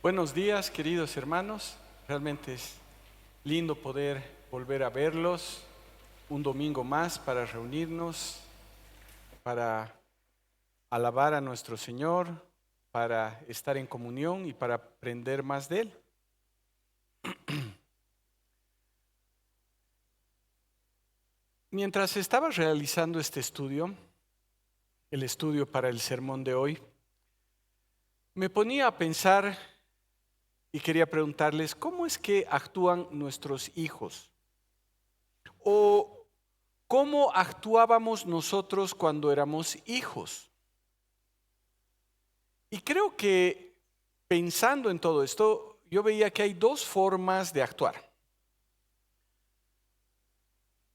Buenos días, queridos hermanos. Realmente es lindo poder volver a verlos un domingo más para reunirnos, para alabar a nuestro Señor, para estar en comunión y para aprender más de Él. Mientras estaba realizando este estudio, el estudio para el sermón de hoy, me ponía a pensar y quería preguntarles, ¿cómo es que actúan nuestros hijos? ¿O cómo actuábamos nosotros cuando éramos hijos? Y creo que pensando en todo esto, yo veía que hay dos formas de actuar.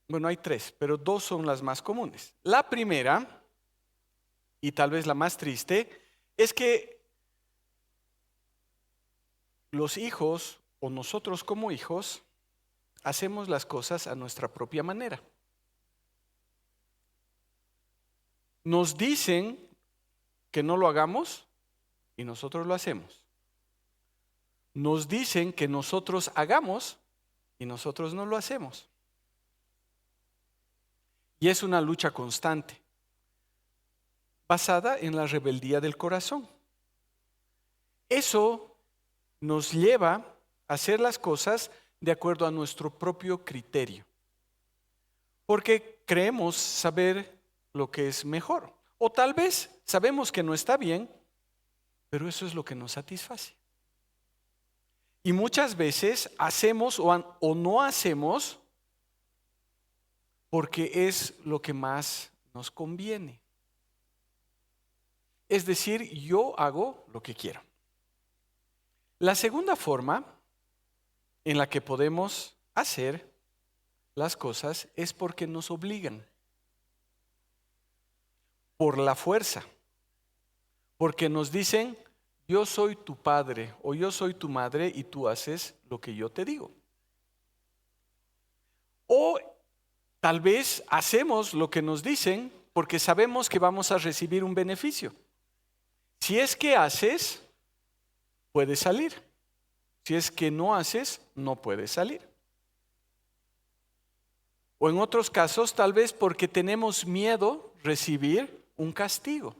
Bueno, hay tres, pero dos son las más comunes. La primera, y tal vez la más triste, es que los hijos o nosotros como hijos hacemos las cosas a nuestra propia manera. Nos dicen que no lo hagamos y nosotros lo hacemos. Nos dicen que nosotros hagamos y nosotros no lo hacemos. Y es una lucha constante, basada en la rebeldía del corazón. Eso nos lleva a hacer las cosas de acuerdo a nuestro propio criterio, porque creemos saber lo que es mejor, o tal vez sabemos que no está bien, pero eso es lo que nos satisface. Y muchas veces hacemos o no hacemos porque es lo que más nos conviene. Es decir, yo hago lo que quiero. La segunda forma en la que podemos hacer las cosas es porque nos obligan, por la fuerza, porque nos dicen, yo soy tu padre o yo soy tu madre y tú haces lo que yo te digo. O tal vez hacemos lo que nos dicen porque sabemos que vamos a recibir un beneficio. Si es que haces, puedes salir. Si es que no haces, no puedes salir. O en otros casos, tal vez porque tenemos miedo recibir un castigo.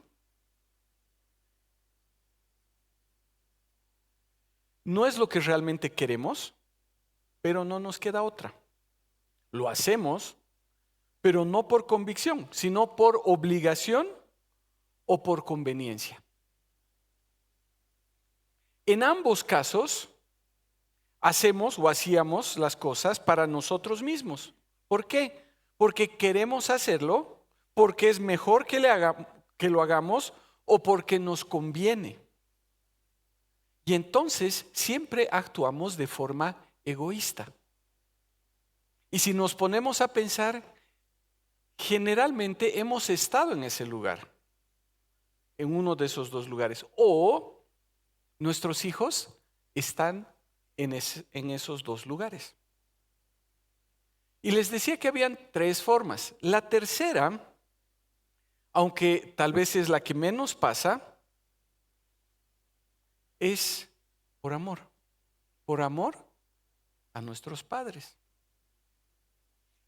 No es lo que realmente queremos, pero no nos queda otra. Lo hacemos, pero no por convicción, sino por obligación o por conveniencia. En ambos casos, hacemos o hacíamos las cosas para nosotros mismos. ¿Por qué? Porque queremos hacerlo, porque es mejor que lo hagamos o porque nos conviene. Y entonces siempre actuamos de forma egoísta. Y si nos ponemos a pensar, generalmente hemos estado en ese lugar, en uno de esos dos lugares, o nuestros hijos están en esos dos lugares. Y les decía que habían tres formas. La tercera, aunque tal vez es la que menos pasa, es por amor a nuestros padres.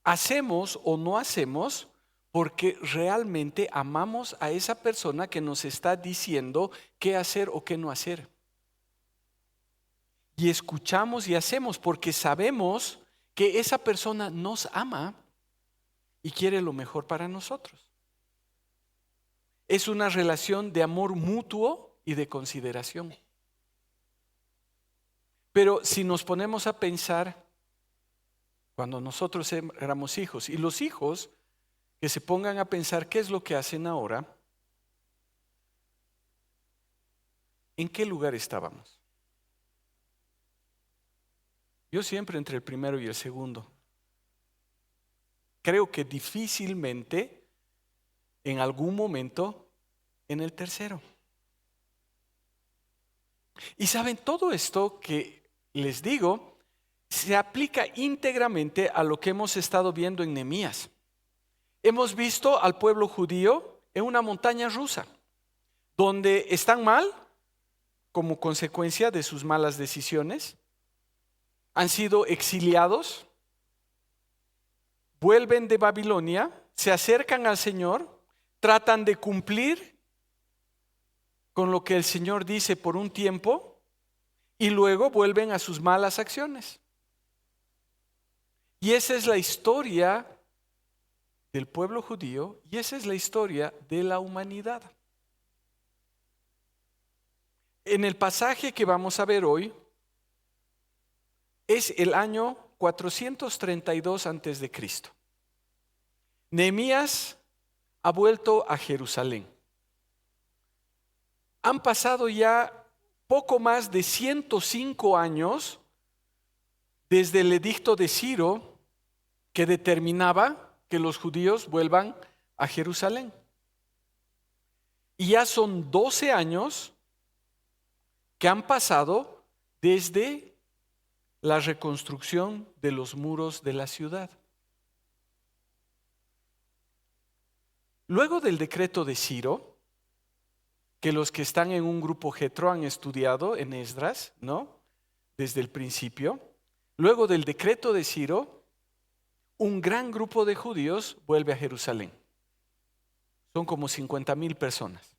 Hacemos o no hacemos porque realmente amamos a esa persona que nos está diciendo qué hacer o qué no hacer. Y escuchamos y hacemos porque sabemos que esa persona nos ama y quiere lo mejor para nosotros. Es una relación de amor mutuo y de consideración. Pero si nos ponemos a pensar, cuando nosotros éramos hijos, y los hijos que se pongan a pensar qué es lo que hacen ahora, ¿en qué lugar estábamos? Yo siempre entre el primero y el segundo. Creo que difícilmente en algún momento en el tercero. Y saben, todo esto que les digo se aplica íntegramente a lo que hemos estado viendo en Nehemías. Hemos visto al pueblo judío en una montaña rusa, donde están mal, como consecuencia de sus malas decisiones. Han sido exiliados, vuelven de Babilonia, se acercan al Señor, tratan de cumplir con lo que el Señor dice por un tiempo y luego vuelven a sus malas acciones. Y esa es la historia del pueblo judío y esa es la historia de la humanidad. En el pasaje que vamos a ver hoy es el año 432 antes de Cristo. Nehemías ha vuelto a Jerusalén. Han pasado ya poco más de 105 años desde el edicto de Ciro que determinaba que los judíos vuelvan a Jerusalén. Y ya son 12 años que han pasado desde la reconstrucción de los muros de la ciudad. Luego del decreto de Ciro, que los que están en un grupo Jetro han estudiado en Esdras, ¿no? Desde el principio. Luego del decreto de Ciro, un gran grupo de judíos vuelve a Jerusalén. Son como 50,000 personas.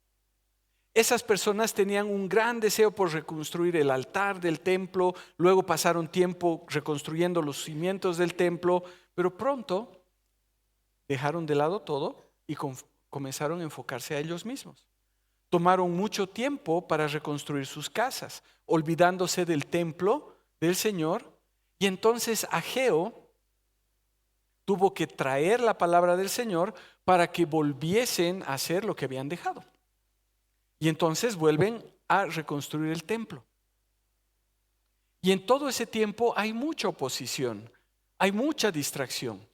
Esas personas tenían un gran deseo por reconstruir el altar del templo, luego pasaron tiempo reconstruyendo los cimientos del templo, pero pronto dejaron de lado todo y comenzaron a enfocarse a ellos mismos. Tomaron mucho tiempo para reconstruir sus casas, olvidándose del templo del Señor, y entonces Ageo tuvo que traer la palabra del Señor para que volviesen a hacer lo que habían dejado. Y entonces vuelven a reconstruir el templo. Y en todo ese tiempo hay mucha oposición, hay mucha distracción.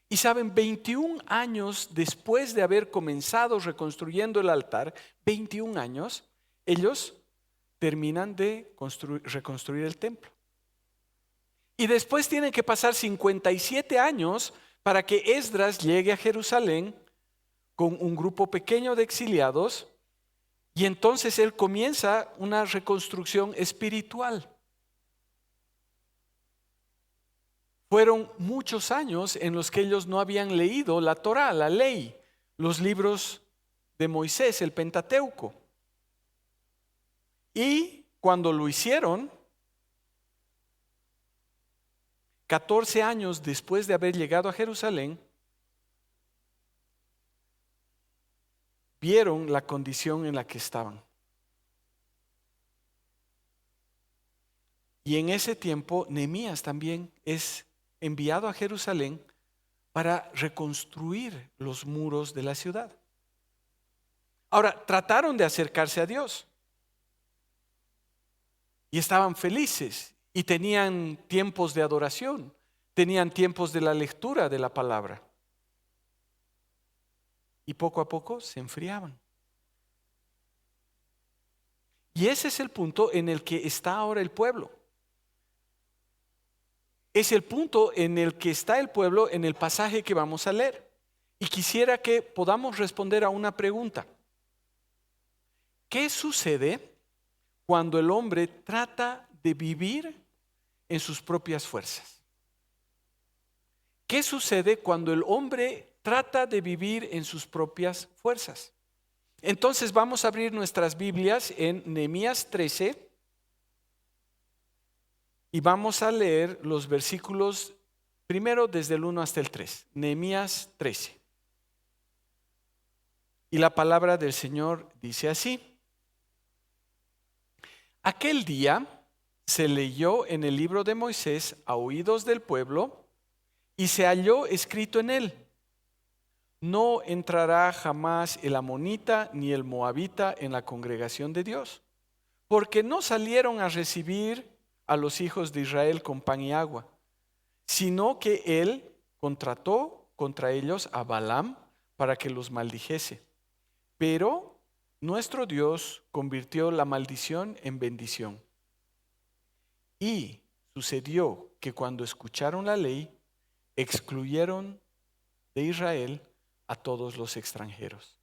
Y saben, 21 años después de haber comenzado reconstruyendo el altar, 21 años, ellos terminan de reconstruir el templo. Y después tienen que pasar 57 años para que Esdras llegue a Jerusalén con un grupo pequeño de exiliados. Y entonces él comienza una reconstrucción espiritual. Fueron muchos años en los que ellos no habían leído la Torá, la ley, los libros de Moisés, el Pentateuco. Y cuando lo hicieron, 14 años después de haber llegado a Jerusalén, vieron la condición en la que estaban. Y en ese tiempo, Nehemías también es enviado a Jerusalén para reconstruir los muros de la ciudad. Ahora, trataron de acercarse a Dios y estaban felices y tenían tiempos de adoración, tenían tiempos de la lectura de la palabra. Y poco a poco se enfriaban. Y ese es el punto en el que está ahora el pueblo. Es el punto en el que está el pueblo en el pasaje que vamos a leer. Y quisiera que podamos responder a una pregunta. ¿Qué sucede cuando el hombre trata de vivir en sus propias fuerzas? ¿Qué sucede cuando el hombre trata de vivir en sus propias fuerzas? Entonces vamos a abrir nuestras Biblias en Nehemías 13 y vamos a leer los versículos primero desde el 1 hasta el 3. Nehemías 13. Y la palabra del Señor dice así: Aquel día se leyó en el libro de Moisés a oídos del pueblo y se halló escrito en él: no entrará jamás el amonita ni el moabita en la congregación de Dios, porque no salieron a recibir a los hijos de Israel con pan y agua, sino que él contrató contra ellos a Balaam para que los maldijese. Pero nuestro Dios convirtió la maldición en bendición. Y sucedió que cuando escucharon la ley, excluyeron de Israel a todos los extranjeros.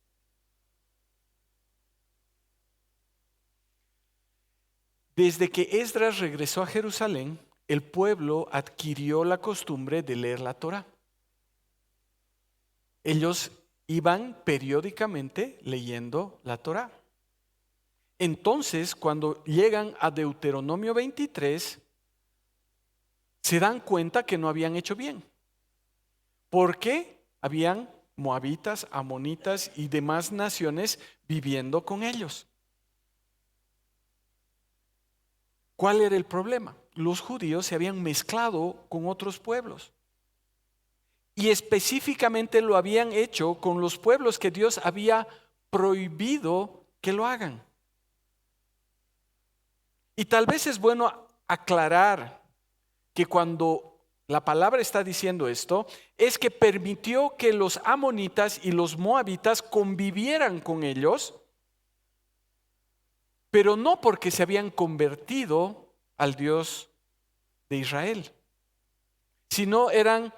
Desde que Esdras regresó a Jerusalén, el pueblo adquirió la costumbre de leer la Torá. Ellos iban periódicamente leyendo la Torá. Entonces, cuando llegan a Deuteronomio 23, se dan cuenta que no habían hecho bien, porque habían moabitas, amonitas y demás naciones viviendo con ellos. ¿Cuál era el problema? Los judíos se habían mezclado con otros pueblos. Y específicamente lo habían hecho con los pueblos que Dios había prohibido que lo hagan. Y tal vez es bueno aclarar que cuando la palabra está diciendo esto, es que permitió que los amonitas y los moabitas convivieran con ellos, pero no porque se habían convertido al Dios de Israel, sino eran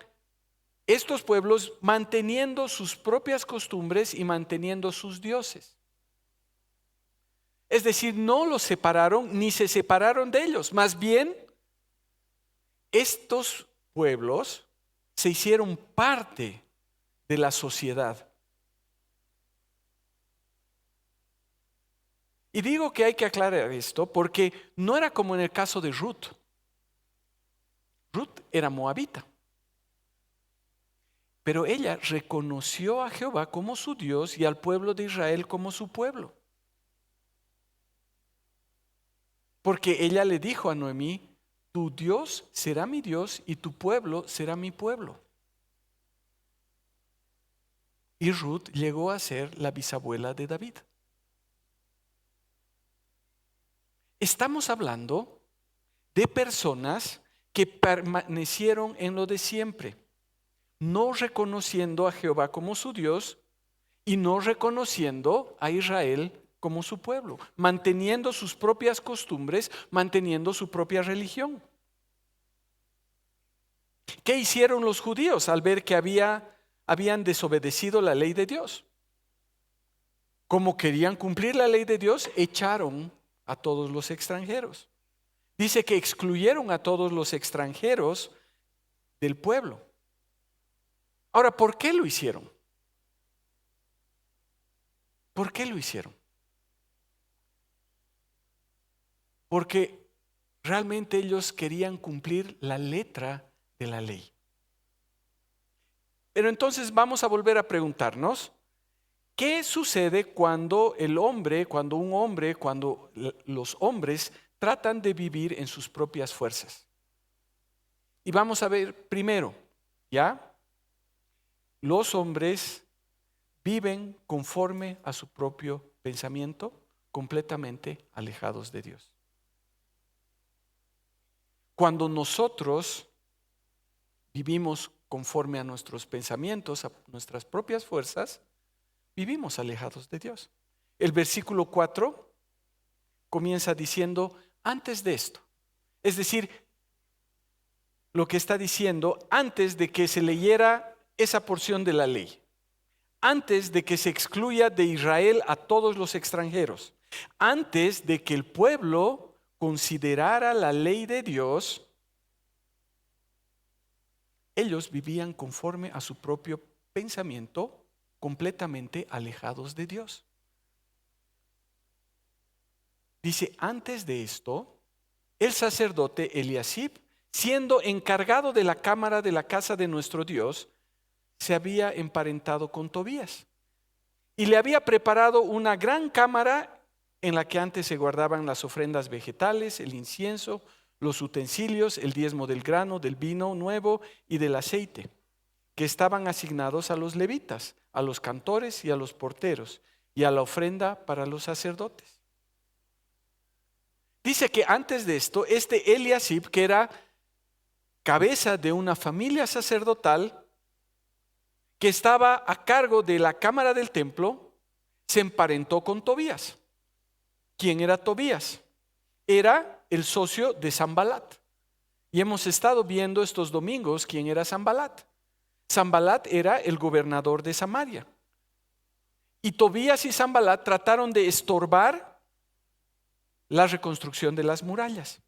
estos pueblos manteniendo sus propias costumbres y manteniendo sus dioses. Es decir, no los separaron ni se separaron de ellos. Más bien, estos pueblos se hicieron parte de la sociedad. Y digo que hay que aclarar esto porque no era como en el caso de Ruth. Ruth era moabita. Pero ella reconoció a Jehová como su Dios y al pueblo de Israel como su pueblo. Porque ella le dijo a Noemí, tu Dios será mi Dios y tu pueblo será mi pueblo. Y Ruth llegó a ser la bisabuela de David. Estamos hablando de personas que permanecieron en lo de siempre, no reconociendo a Jehová como su Dios y no reconociendo a Israel como su pueblo, manteniendo sus propias costumbres, manteniendo su propia religión. ¿Qué hicieron los judíos al ver que habían desobedecido la ley de Dios? Como querían cumplir la ley de Dios, echaron a todos los extranjeros. Dice que excluyeron a todos los extranjeros del pueblo. Ahora, ¿por qué lo hicieron? ¿Por qué lo hicieron? Porque realmente ellos querían cumplir la letra de la ley. Pero entonces vamos a volver a preguntarnos, ¿qué sucede cuando los hombres tratan de vivir en sus propias fuerzas? Y vamos a ver primero, ¿ya? Los hombres viven conforme a su propio pensamiento, completamente alejados de Dios. Cuando nosotros vivimos conforme a nuestros pensamientos, a nuestras propias fuerzas, vivimos alejados de Dios. El versículo 4 comienza diciendo, antes de esto, es decir, lo que está diciendo antes de que se leyera esa porción de la ley, antes de que se excluya de Israel a todos los extranjeros, antes de que el pueblo considerara la ley de Dios, ellos vivían conforme a su propio pensamiento, completamente alejados de Dios. Dice, antes de esto, el sacerdote Eliasib, siendo encargado de la cámara de la casa de nuestro Dios, se había emparentado con Tobías y le había preparado una gran cámara en la que antes se guardaban las ofrendas vegetales, el incienso, los utensilios, el diezmo del grano, del vino nuevo y del aceite, que estaban asignados a los levitas, a los cantores y a los porteros, y a la ofrenda para los sacerdotes. Dice que antes de esto, este Eliasib, que era cabeza de una familia sacerdotal, que estaba a cargo de la cámara del templo, se emparentó con Tobías. ¿Quién era Tobías? Era el socio de Sanbalat. Y hemos estado viendo estos domingos quién era Sanbalat. Sanbalat era el gobernador de Samaria. Y Tobías y Sanbalat trataron de estorbar la reconstrucción de las murallas.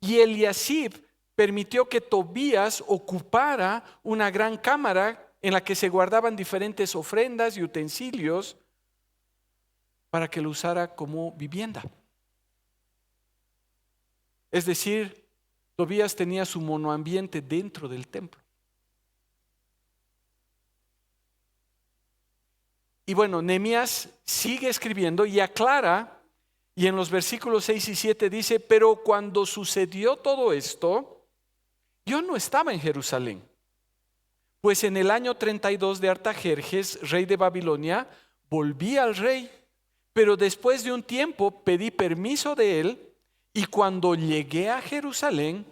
Y Eliasib permitió que Tobías ocupara una gran cámara en la que se guardaban diferentes ofrendas y utensilios para que lo usara como vivienda. Es decir, Tobías tenía su monoambiente dentro del templo. Y bueno, Nehemías sigue escribiendo y aclara, y en los versículos 6 y 7 dice: pero cuando sucedió todo esto, yo no estaba en Jerusalén, pues en el año 32 de Artajerjes, rey de Babilonia, volví al rey, pero después de un tiempo pedí permiso de él, y cuando llegué a Jerusalén,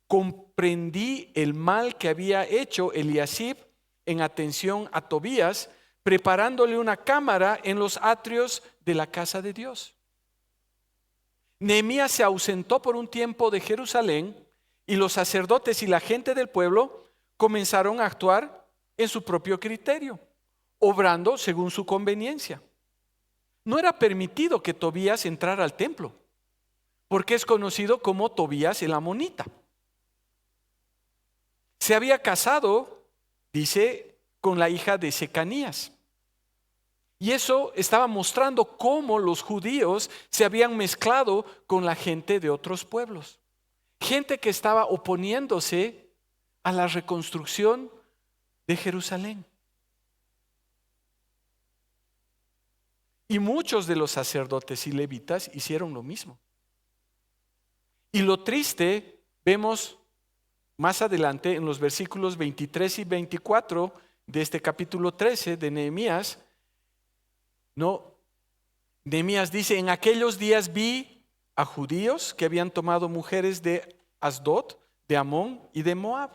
comprendí el mal que había hecho Eliasib en atención a Tobías, preparándole una cámara en los atrios de la casa de Dios. Nehemías se ausentó por un tiempo de Jerusalén, y los sacerdotes y la gente del pueblo comenzaron a actuar en su propio criterio, obrando según su conveniencia. No era permitido que Tobías entrara al templo, porque es conocido como Tobías el amonita. Se había casado, dice, con la hija de Secanías. Y eso estaba mostrando cómo los judíos se habían mezclado con la gente de otros pueblos. Gente que estaba oponiéndose a la reconstrucción de Jerusalén. Y muchos de los sacerdotes y levitas hicieron lo mismo. Y lo triste, vemos más adelante en los versículos 23 y 24 de este capítulo 13 de Nehemías. Nehemías dice: en aquellos días vi a judíos que habían tomado mujeres de Asdod, de Amón y de Moab.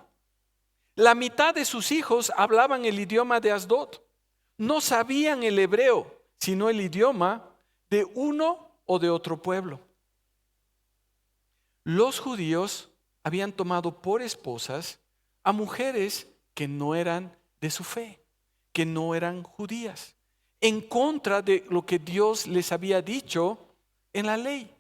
La mitad de sus hijos hablaban el idioma de Asdod. No sabían el hebreo, sino el idioma de uno o de otro pueblo. Los judíos habían tomado por esposas a mujeres que no eran de su fe, que no eran judías, en contra de lo que Dios les había dicho en la ley.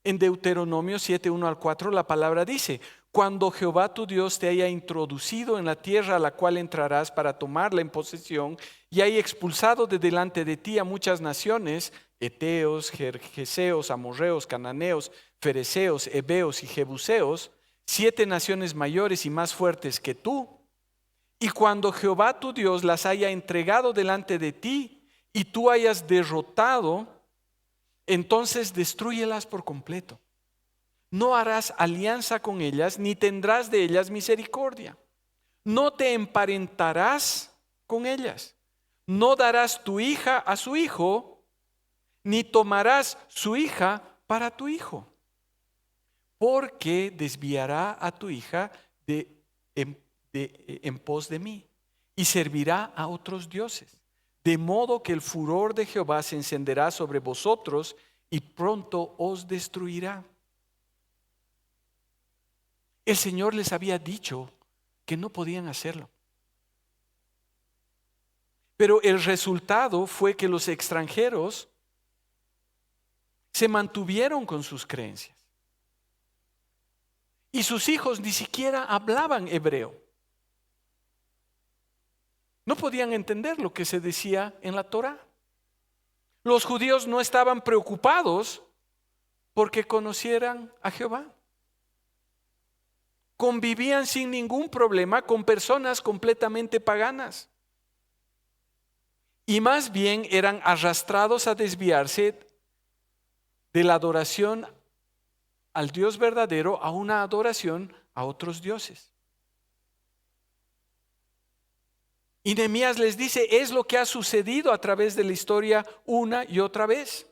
En Deuteronomio 7, 1 al 4 la palabra dice: cuando Jehová tu Dios te haya introducido en la tierra a la cual entrarás para tomarla en posesión, y haya expulsado de delante de ti a muchas naciones, heteos, gergeseos, amorreos, cananeos, fereceos, heveos y jebuseos, 7 naciones mayores y más fuertes que tú, y cuando Jehová tu Dios las haya entregado delante de ti y tú hayas derrotado, entonces destrúyelas por completo. No harás alianza con ellas, ni tendrás de ellas misericordia. No te emparentarás con ellas. No darás tu hija a su hijo, ni tomarás su hija para tu hijo, porque desviará a tu hija en pos de mí, y servirá a otros dioses. De modo que el furor de Jehová se encenderá sobre vosotros, y pronto os destruirá. El Señor les había dicho que no podían hacerlo. Pero el resultado fue que los extranjeros se mantuvieron con sus creencias. Y sus hijos ni siquiera hablaban hebreo. No podían entender lo que se decía en la Torá. Los judíos no estaban preocupados porque conocieran a Jehová. Convivían sin ningún problema con personas completamente paganas. Y más bien eran arrastrados a desviarse de la adoración al Dios verdadero a una adoración a otros dioses. Y Nehemías les dice: es lo que ha sucedido a través de la historia una y otra vez.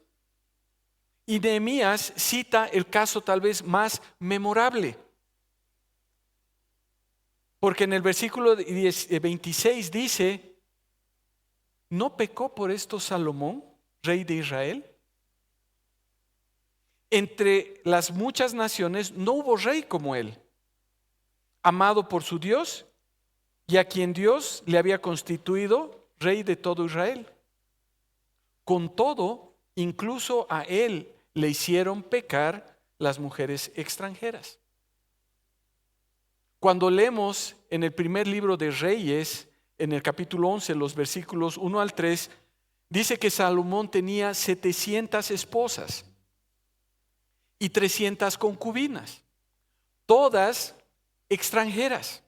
Y Nehemías cita el caso tal vez más memorable. Porque en el versículo 26 dice: ¿no pecó por esto Salomón, rey de Israel? Entre las muchas naciones no hubo rey como él, amado por su Dios, y a quien Dios le había constituido rey de todo Israel. Con todo, incluso a él le hicieron pecar las mujeres extranjeras. Cuando leemos en el primer libro de Reyes, en el capítulo 11, los versículos 1 al 3, dice que Salomón tenía 700 esposas y 300 concubinas, todas extranjeras.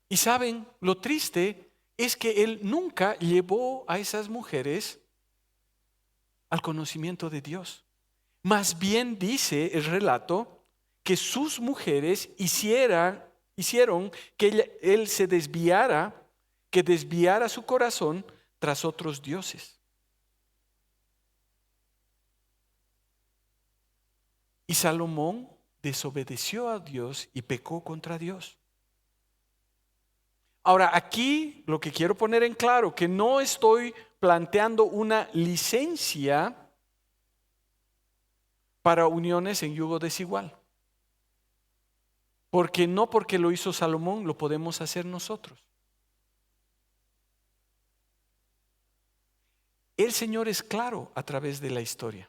Y saben, lo triste es que él nunca llevó a esas mujeres al conocimiento de Dios. Más bien dice el relato que sus mujeres hicieron que él se desviara, que desviara su corazón tras otros dioses. Y Salomón desobedeció a Dios y pecó contra Dios. Ahora, aquí lo que quiero poner en claro, que no estoy planteando una licencia para uniones en yugo desigual. Porque no porque lo hizo Salomón lo podemos hacer nosotros. El Señor es claro a través de la historia.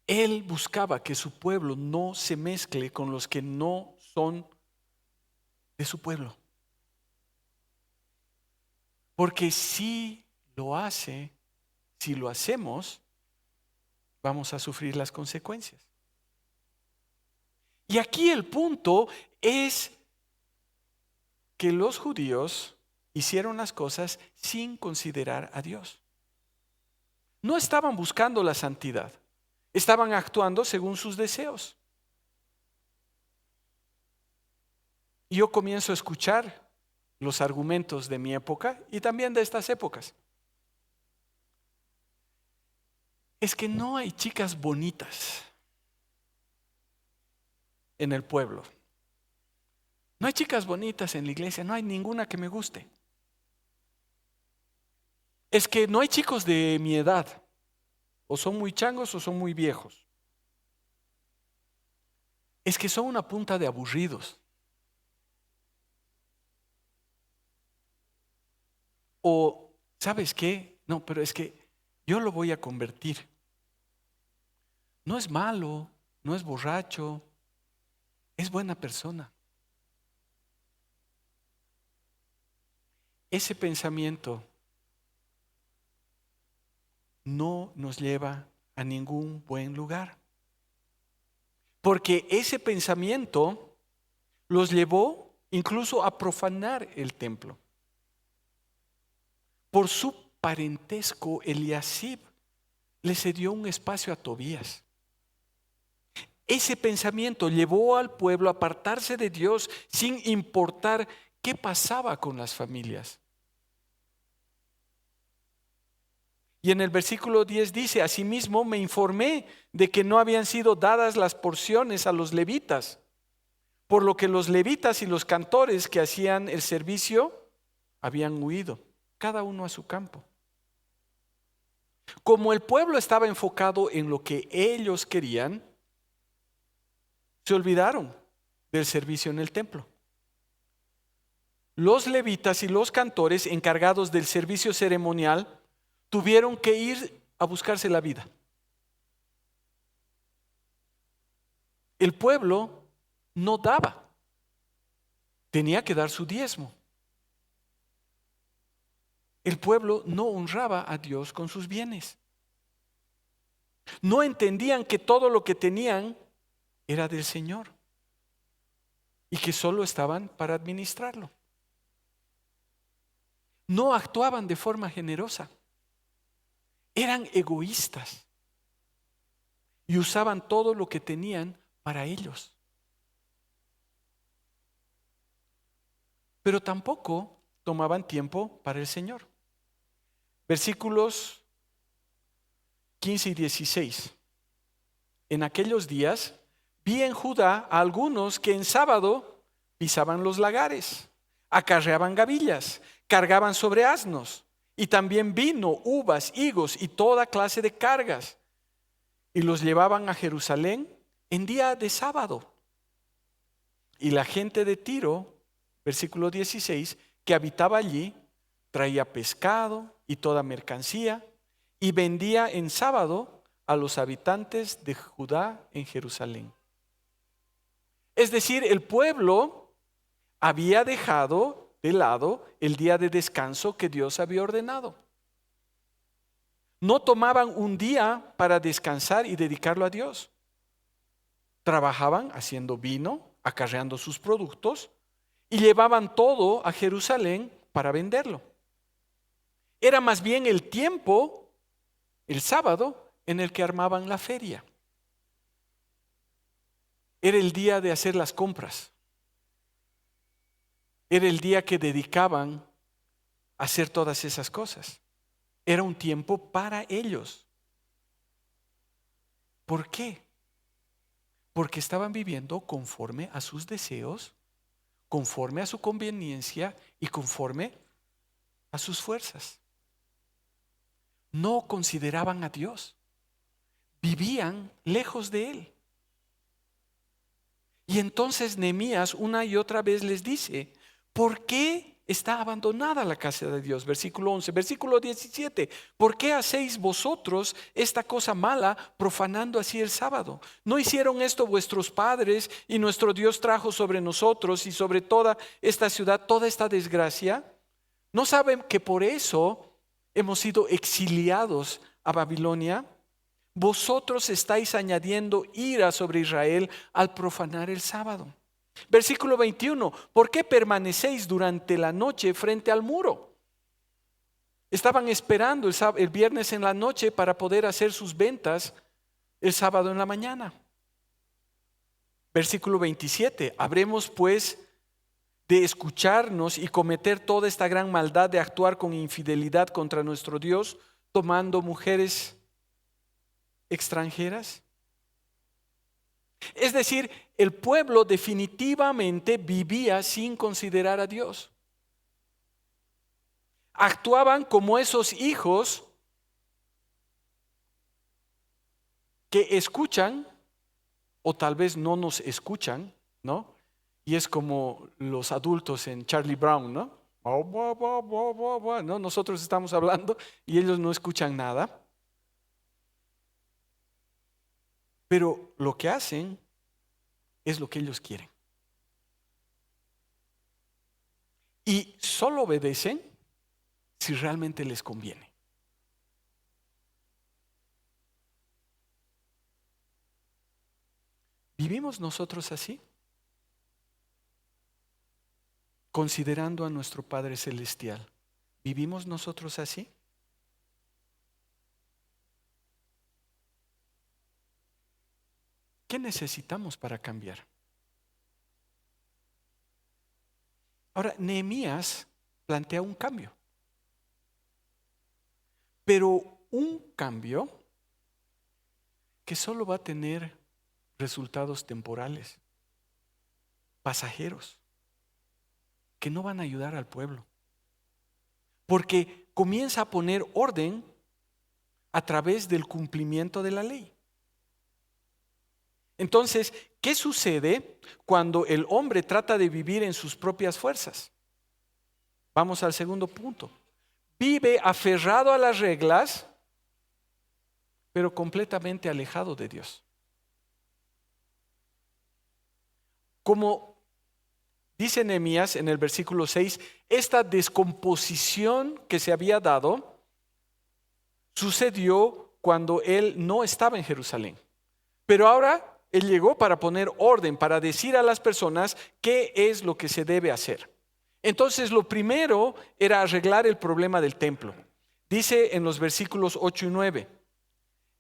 Él buscaba que su pueblo no se mezcle con los que no son de su pueblo. Porque si lo hace, si lo hacemos, vamos a sufrir las consecuencias. Y aquí el punto es que los judíos hicieron las cosas sin considerar a Dios. No estaban buscando la santidad, estaban actuando según sus deseos. Y yo comienzo a escuchar los argumentos de mi época y también de estas épocas. Es que no hay chicas bonitas en el pueblo. No hay chicas bonitas en la iglesia, no hay ninguna que me guste. Es que no hay chicos de mi edad, o son muy changos o son muy viejos. Es que son una punta de aburridos. O, ¿sabes qué? No, pero es que yo lo voy a convertir. No es malo, no es borracho, es buena persona. Ese pensamiento no nos lleva a ningún buen lugar. Porque ese pensamiento los llevó incluso a profanar el templo. Por su parentesco, Eliasib le cedió un espacio a Tobías. Ese pensamiento llevó al pueblo a apartarse de Dios sin importar qué pasaba con las familias. Y en el versículo 10 dice: asimismo me informé de que no habían sido dadas las porciones a los levitas, por lo que los levitas y los cantores que hacían el servicio habían huido, cada uno a su campo. Como el pueblo estaba enfocado en lo que ellos querían, se olvidaron del servicio en el templo. Los levitas y los cantores encargados del servicio ceremonial tuvieron que ir a buscarse la vida. El pueblo no daba, tenía que dar su diezmo. El pueblo no honraba a Dios con sus bienes. No entendían que todo lo que tenían era del Señor y que solo estaban para administrarlo. No actuaban de forma generosa. Eran egoístas y usaban todo lo que tenían para ellos. Pero tampoco tomaban tiempo para el Señor. Versículos 15 y 16. En aquellos días vi en Judá a algunos que en sábado pisaban los lagares, acarreaban gavillas, cargaban sobre asnos, y también vino, uvas, higos y toda clase de cargas, y los llevaban a Jerusalén en día de sábado. Y la gente de Tiro, versículo 16, que habitaba allí, traía pescado y toda mercancía, y vendía en sábado a los habitantes de Judá en Jerusalén. Es decir, el pueblo había dejado de lado el día de descanso que Dios había ordenado. No tomaban un día para descansar y dedicarlo a Dios. Trabajaban haciendo vino, acarreando sus productos y llevaban todo a Jerusalén para venderlo. Era más bien el tiempo, el sábado, en el que armaban la feria. Era el día de hacer las compras. Era el día que dedicaban a hacer todas esas cosas. Era un tiempo para ellos. ¿Por qué? Porque estaban viviendo conforme a sus deseos, conforme a su conveniencia y conforme a sus fuerzas. No consideraban a Dios. Vivían lejos de Él. Y entonces Nehemías una y otra vez les dice, ¿por qué está abandonada la casa de Dios? Versículo 11, versículo 17. ¿Por qué hacéis vosotros esta cosa mala, profanando así el sábado? ¿No hicieron esto vuestros padres y nuestro Dios trajo sobre nosotros y sobre toda esta ciudad toda esta desgracia? ¿No saben que por eso hemos sido exiliados a Babilonia? Vosotros estáis añadiendo ira sobre Israel al profanar el sábado. Versículo 21, ¿por qué permanecéis durante la noche frente al muro? Estaban esperando el viernes en la noche para poder hacer sus ventas el sábado en la mañana. Versículo 27, ¿habremos pues de escucharnos y cometer toda esta gran maldad de actuar con infidelidad contra nuestro Dios, tomando mujeres extranjeras? Es decir, el pueblo definitivamente vivía sin considerar a Dios. Actuaban como esos hijos que escuchan o tal vez no nos escuchan, ¿no? Y es como los adultos en Charlie Brown, ¿no? ¿No? Nosotros estamos hablando y ellos no escuchan nada. Pero lo que hacen es lo que ellos quieren. Y solo obedecen si realmente les conviene. ¿Vivimos nosotros así? Considerando a nuestro Padre Celestial, ¿vivimos nosotros así? ¿Qué necesitamos para cambiar? Ahora, Nehemías plantea un cambio, pero un cambio que solo va a tener resultados temporales, pasajeros, que no van a ayudar al pueblo, porque comienza a poner orden a través del cumplimiento de la ley. Entonces, ¿qué sucede cuando el hombre trata de vivir en sus propias fuerzas? Vamos al segundo punto. Vive aferrado a las reglas, pero completamente alejado de Dios. Como dice Nehemías en el versículo 6, esta descomposición que se había dado sucedió cuando él no estaba en Jerusalén. Pero ahora él llegó para poner orden, para decir a las personas qué es lo que se debe hacer. Entonces lo primero era arreglar el problema del templo. Dice en los versículos 8 y 9,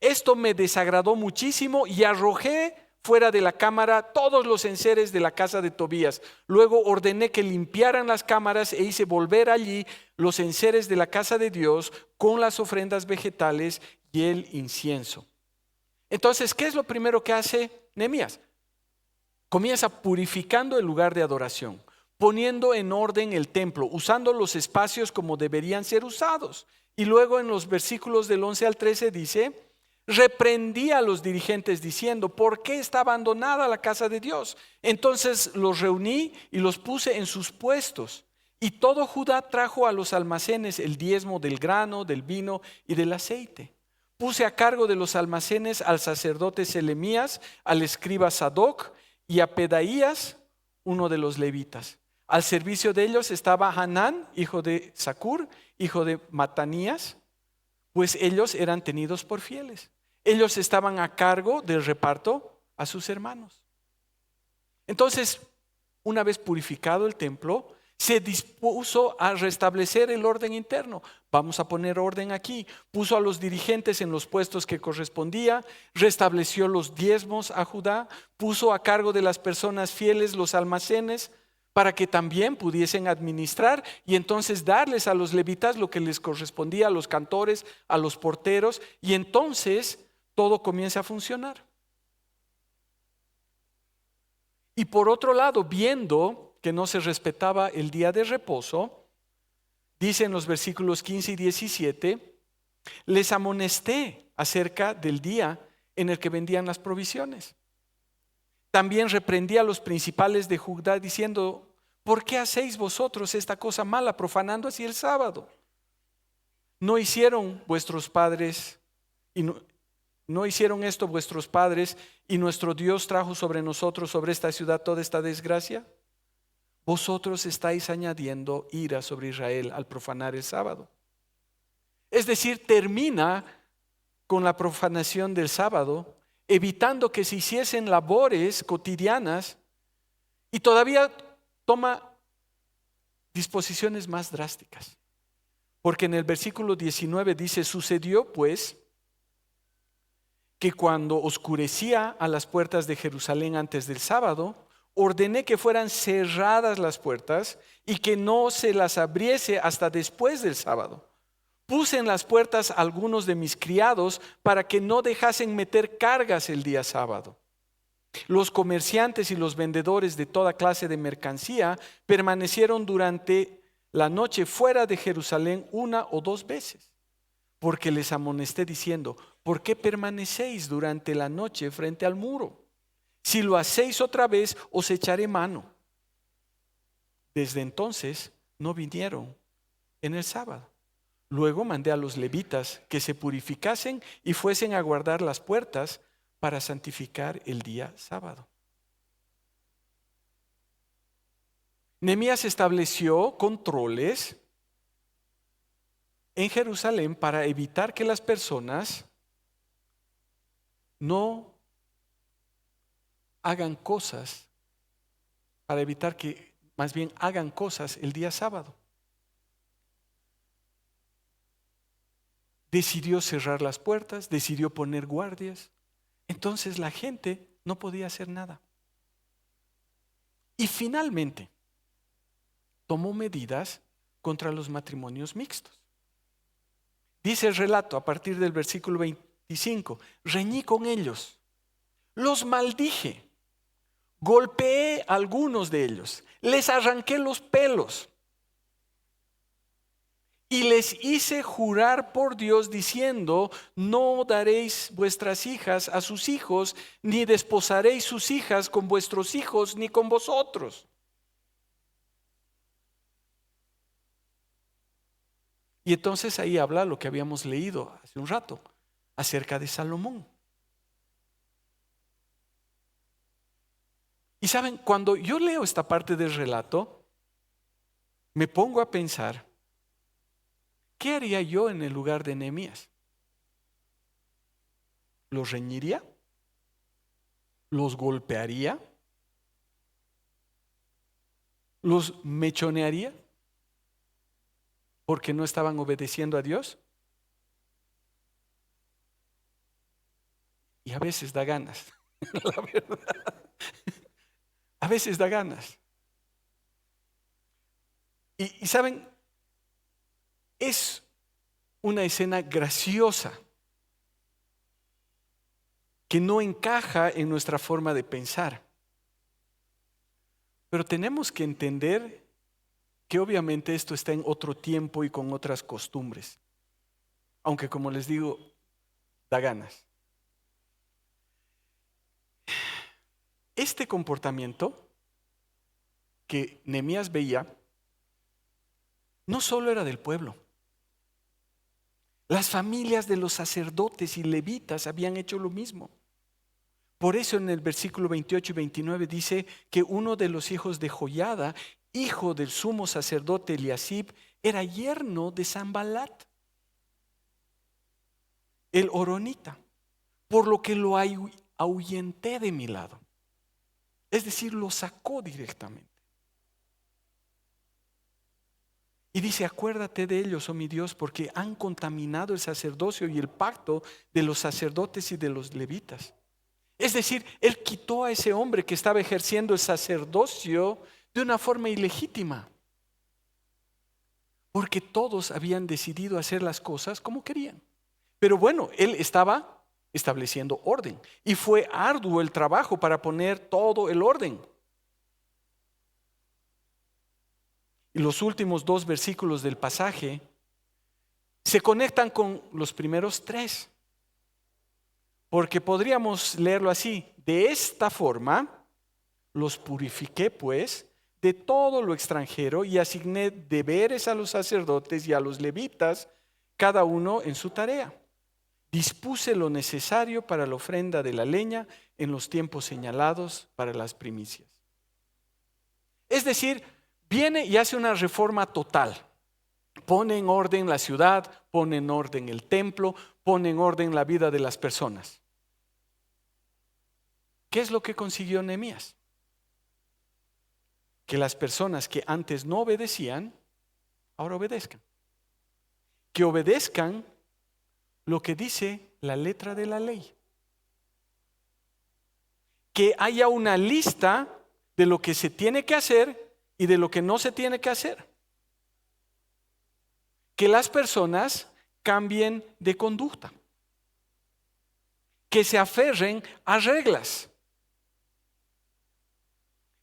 esto me desagradó muchísimo y arrojé fuera de la cámara todos los enseres de la casa de Tobías. Luego ordené que limpiaran las cámaras e hice volver allí los enseres de la casa de Dios con las ofrendas vegetales y el incienso. Entonces, ¿qué es lo primero que hace Nehemías? Comienza purificando el lugar de adoración, poniendo en orden el templo, usando los espacios como deberían ser usados. Y luego en los versículos del 11 al 13 dice, reprendí a los dirigentes diciendo, ¿por qué está abandonada la casa de Dios? Entonces los reuní y los puse en sus puestos. Y todo Judá trajo a los almacenes el diezmo del grano, del vino y del aceite. Puse a cargo de los almacenes al sacerdote Selemías, al escriba Sadoc y a Pedaías, uno de los levitas. Al servicio de ellos estaba Hanán, hijo de Zacur, hijo de Matanías, pues ellos eran tenidos por fieles. Ellos estaban a cargo del reparto a sus hermanos. Entonces, una vez purificado el templo, se dispuso a restablecer el orden interno. Vamos a poner orden aquí. Puso a los dirigentes en los puestos que correspondía, restableció los diezmos a Judá, puso a cargo de las personas fieles los almacenes para que también pudiesen administrar y entonces darles a los levitas lo que les correspondía, a los cantores, a los porteros, y entonces todo comienza a funcionar. Y por otro lado, viendo que no se respetaba el día de reposo, dice en los versículos 15 y 17, les amonesté acerca del día en el que vendían las provisiones. También reprendí a los principales de Judá diciendo, ¿por qué hacéis vosotros esta cosa mala, profanando así el sábado? ¿No hicieron vuestros padres y no hicieron esto vuestros padres y nuestro Dios trajo sobre nosotros, sobre esta ciudad, toda esta desgracia? Vosotros estáis añadiendo ira sobre Israel al profanar el sábado. Es decir, termina con la profanación del sábado, evitando que se hiciesen labores cotidianas, y todavía toma disposiciones más drásticas. Porque en el versículo 19 dice, sucedió pues que cuando oscurecía a las puertas de Jerusalén antes del sábado, ordené que fueran cerradas las puertas y que no se las abriese hasta después del sábado. Puse en las puertas a algunos de mis criados para que no dejasen meter cargas el día sábado. Los comerciantes y los vendedores de toda clase de mercancía permanecieron durante la noche fuera de Jerusalén 1 o 2 veces, porque les amonesté diciendo, ¿por qué permanecéis durante la noche frente al muro? Si lo hacéis otra vez, os echaré mano. Desde entonces no vinieron en el sábado. Luego mandé a los levitas que se purificasen y fuesen a guardar las puertas para santificar el día sábado. Nehemías estableció controles en Jerusalén para evitar que las personas no hagan cosas, para evitar que más bien hagan cosas el día sábado. Decidió cerrar las puertas, decidió poner guardias. Entonces la gente no podía hacer nada. Y finalmente tomó medidas contra los matrimonios mixtos. Dice el relato a partir del versículo 25, reñí con ellos, los maldije, golpeé a algunos de ellos, les arranqué los pelos y les hice jurar por Dios diciendo, no daréis vuestras hijas a sus hijos, ni desposaréis sus hijas con vuestros hijos, ni con vosotros. Y entonces ahí habla lo que habíamos leído hace un rato, acerca de Salomón. Y saben, cuando yo leo esta parte del relato, me pongo a pensar, ¿qué haría yo en el lugar de Nehemías? ¿Los reñiría? ¿Los golpearía? ¿Los mechonearía? ¿Porque no estaban obedeciendo a Dios? Y a veces da ganas, la verdad. A veces da ganas. Y saben, es una escena graciosa que no encaja en nuestra forma de pensar. Pero tenemos que entender que obviamente esto está en otro tiempo y con otras costumbres. Aunque como les digo, da ganas. Este comportamiento que Nehemías veía no solo era del pueblo. Las familias de los sacerdotes y levitas habían hecho lo mismo. Por eso en el versículo 28 y 29 dice que uno de los hijos de Joiada, hijo del sumo sacerdote Eliasib, era yerno de Sanballat, el horonita, por lo que lo ahuyenté de mi lado. Es decir, lo sacó directamente. Y dice, acuérdate de ellos, oh mi Dios, porque han contaminado el sacerdocio y el pacto de los sacerdotes y de los levitas. Es decir, él quitó a ese hombre que estaba ejerciendo el sacerdocio de una forma ilegítima, porque todos habían decidido hacer las cosas como querían. Pero bueno, él estaba estableciendo orden y fue arduo el trabajo para poner todo el orden. Y los últimos 2 versículos del pasaje se conectan con los primeros 3. Porque podríamos leerlo así: de esta forma los purifiqué pues de todo lo extranjero y asigné deberes a los sacerdotes y a los levitas, cada uno en su tarea. Dispuse lo necesario para la ofrenda de la leña en los tiempos señalados para las primicias. Es decir, viene y hace una reforma total. Pone en orden la ciudad, pone en orden el templo, pone en orden la vida de las personas. ¿Qué es lo que consiguió Nehemías? Que las personas que antes no obedecían, ahora obedezcan. Que obedezcan lo que dice la letra de la ley. Que haya una lista de lo que se tiene que hacer y de lo que no se tiene que hacer. Que las personas cambien de conducta. Que se aferren a reglas.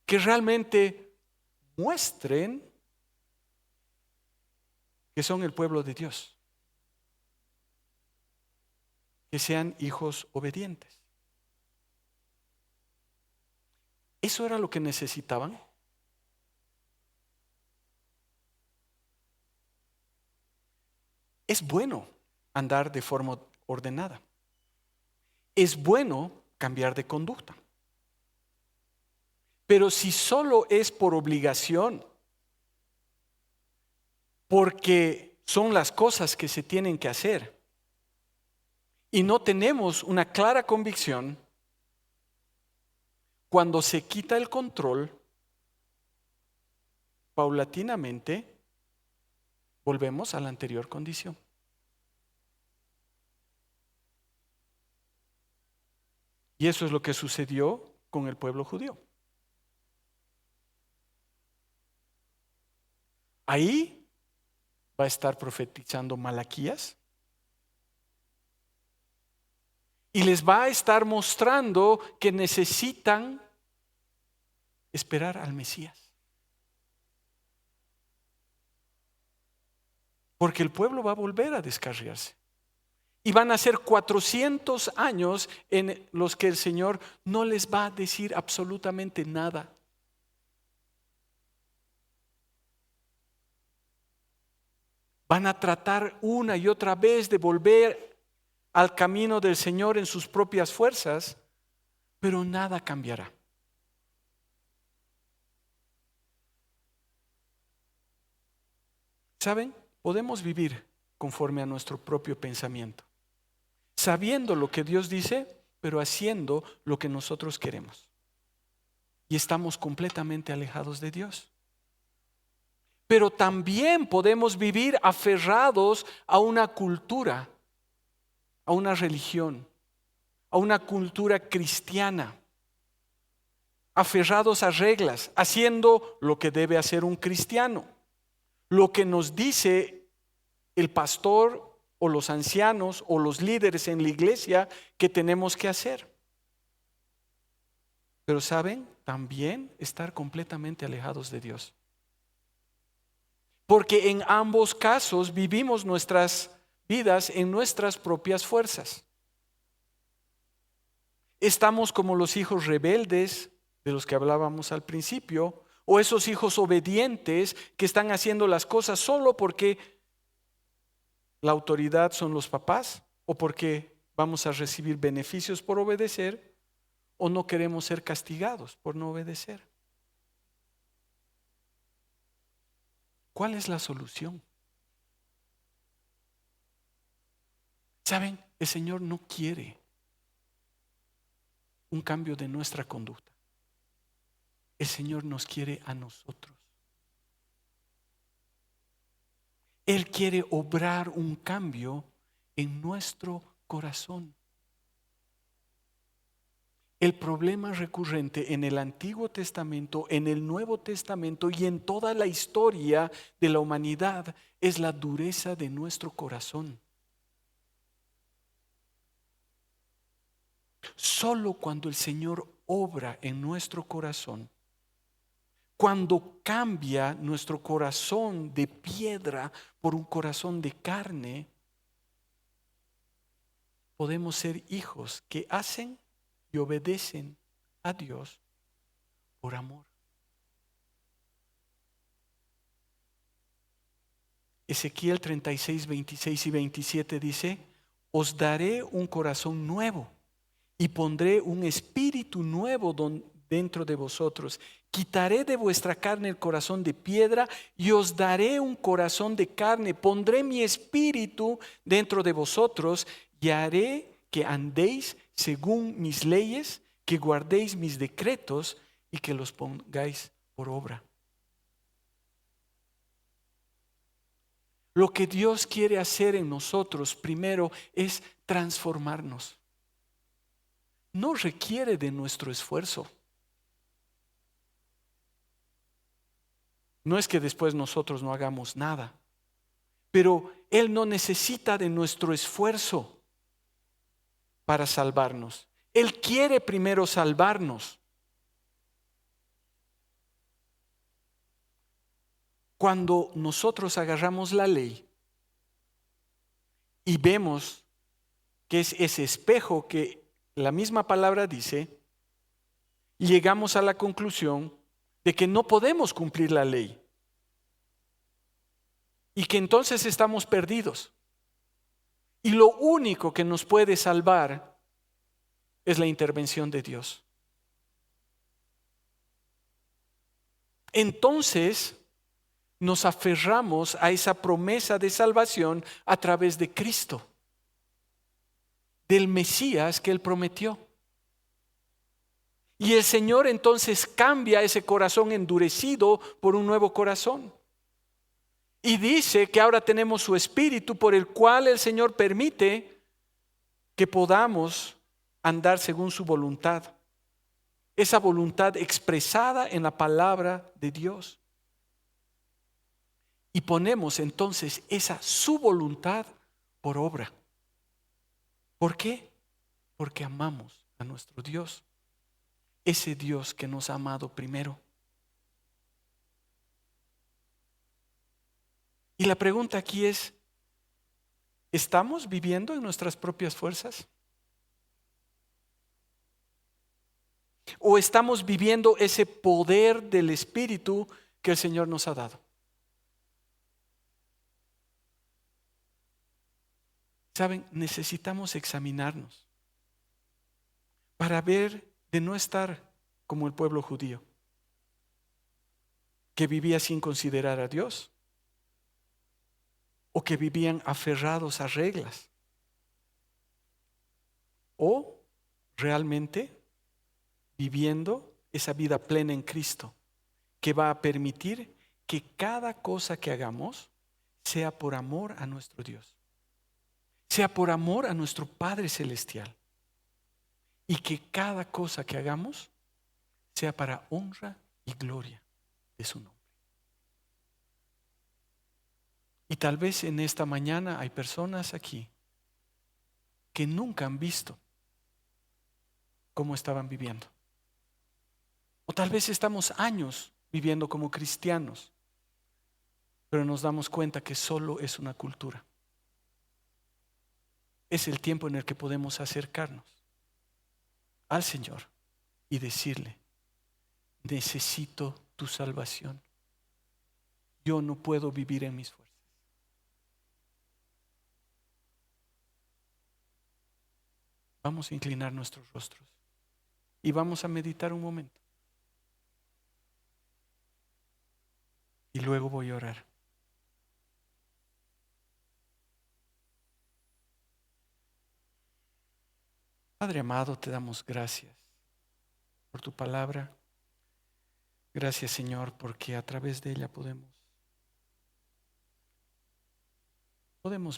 Que realmente muestren que son el pueblo de Dios. Que sean hijos obedientes. ¿Eso era lo que necesitaban? Es bueno andar de forma ordenada. Es bueno cambiar de conducta. Pero si solo es por obligación, porque son las cosas que se tienen que hacer, y no tenemos una clara convicción, cuando se quita el control, paulatinamente volvemos a la anterior condición. Y eso es lo que sucedió con el pueblo judío. Ahí va a estar profetizando Malaquías y les va a estar mostrando que necesitan esperar al Mesías. Porque el pueblo va a volver a descarriarse. Y van a ser 400 años en los que el Señor no les va a decir absolutamente nada. Van a tratar una y otra vez de volver al camino del Señor en sus propias fuerzas, pero nada cambiará. ¿Saben? Podemos vivir conforme a nuestro propio pensamiento, sabiendo lo que Dios dice, pero haciendo lo que nosotros queremos. Y estamos completamente alejados de Dios. Pero también podemos vivir aferrados a una cultura, a una religión, a una cultura cristiana, aferrados a reglas, haciendo lo que debe hacer un cristiano, lo que nos dice el pastor o los ancianos o los líderes en la iglesia que tenemos que hacer. Pero ¿saben? También estar completamente alejados de Dios. Porque en ambos casos vivimos nuestras vidas en nuestras propias fuerzas. Estamos como los hijos rebeldes de los que hablábamos al principio, O esos hijos obedientes que están haciendo las cosas solo porque la autoridad son los papás o porque vamos a recibir beneficios por obedecer o no queremos ser castigados por no obedecer. ¿Cuál es la solución? ¿Saben? El Señor no quiere un cambio de nuestra conducta. El Señor nos quiere a nosotros. Él quiere obrar un cambio en nuestro corazón. El problema recurrente en el Antiguo Testamento, en el Nuevo Testamento y en toda la historia de la humanidad es la dureza de nuestro corazón. Solo cuando el Señor obra en nuestro corazón, cuando cambia nuestro corazón de piedra por un corazón de carne, podemos ser hijos que hacen y obedecen a Dios por amor. Ezequiel 36, 26 y 27 dice: os daré un corazón nuevo y pondré un espíritu nuevo dentro de vosotros. Quitaré de vuestra carne el corazón de piedra y os daré un corazón de carne. Pondré mi espíritu dentro de vosotros y haré que andéis según mis leyes, que guardéis mis decretos y que los pongáis por obra. Lo que Dios quiere hacer en nosotros primero es transformarnos. No requiere de nuestro esfuerzo. No es que después nosotros no hagamos nada, pero Él no necesita de nuestro esfuerzo para salvarnos. Él quiere primero salvarnos. Cuando nosotros agarramos la ley y vemos que es ese espejo que la misma palabra dice, llegamos a la conclusión de que no podemos cumplir la ley y que entonces estamos perdidos. Y lo único que nos puede salvar es la intervención de Dios. Entonces nos aferramos a esa promesa de salvación a través de Cristo, del Mesías que Él prometió. Y el Señor entonces cambia ese corazón endurecido por un nuevo corazón. Y dice que ahora tenemos su espíritu por el cual el Señor permite que podamos andar según su voluntad. Esa voluntad expresada en la palabra de Dios. Y ponemos entonces esa su voluntad por obra. ¿Por qué? Porque amamos a nuestro Dios. Ese Dios que nos ha amado primero. Y la pregunta aquí es, ¿estamos viviendo en nuestras propias fuerzas? ¿O estamos viviendo ese poder del Espíritu que el Señor nos ha dado? Saben, necesitamos examinarnos para ver de no estar como el pueblo judío, que vivía sin considerar a Dios, o que vivían aferrados a reglas, o realmente viviendo esa vida plena en Cristo, que va a permitir que cada cosa que hagamos sea por amor a nuestro Dios, sea por amor a nuestro Padre Celestial, y que cada cosa que hagamos sea para honra y gloria de su nombre. Y tal vez en esta mañana hay personas aquí que nunca han visto cómo estaban viviendo. O tal vez estamos años viviendo como cristianos, pero nos damos cuenta que solo es una cultura. Es el tiempo en el que podemos acercarnos al Señor y decirle: necesito tu salvación. Yo no puedo vivir en mis fuerzas. Vamos a inclinar nuestros rostros y vamos a meditar un momento. Y luego voy a orar. Padre amado, te damos gracias por tu palabra. Gracias, Señor, porque a través de ella podemos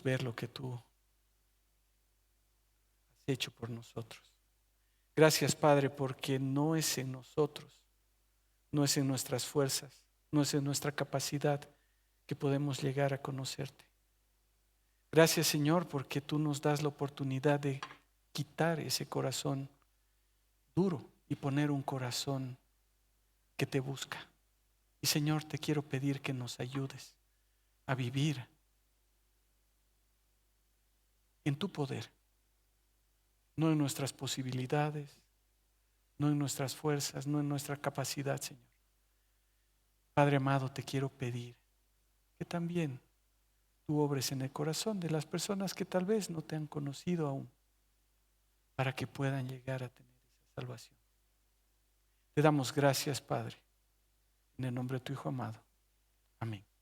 ver lo que tú has hecho por nosotros. Gracias, Padre, porque no es en nosotros, no es en nuestras fuerzas, no es en nuestra capacidad que podemos llegar a conocerte. Gracias, Señor, porque tú nos das la oportunidad de quitar ese corazón duro y poner un corazón que te busca. Y, Señor, te quiero pedir que nos ayudes a vivir en tu poder, no en nuestras posibilidades, no en nuestras fuerzas, no en nuestra capacidad, Señor. Padre amado, te quiero pedir que también tú obres en el corazón de las personas que tal vez no te han conocido aún, para que puedan llegar a tener esa salvación. Te damos gracias, Padre, en el nombre de tu Hijo amado. Amén.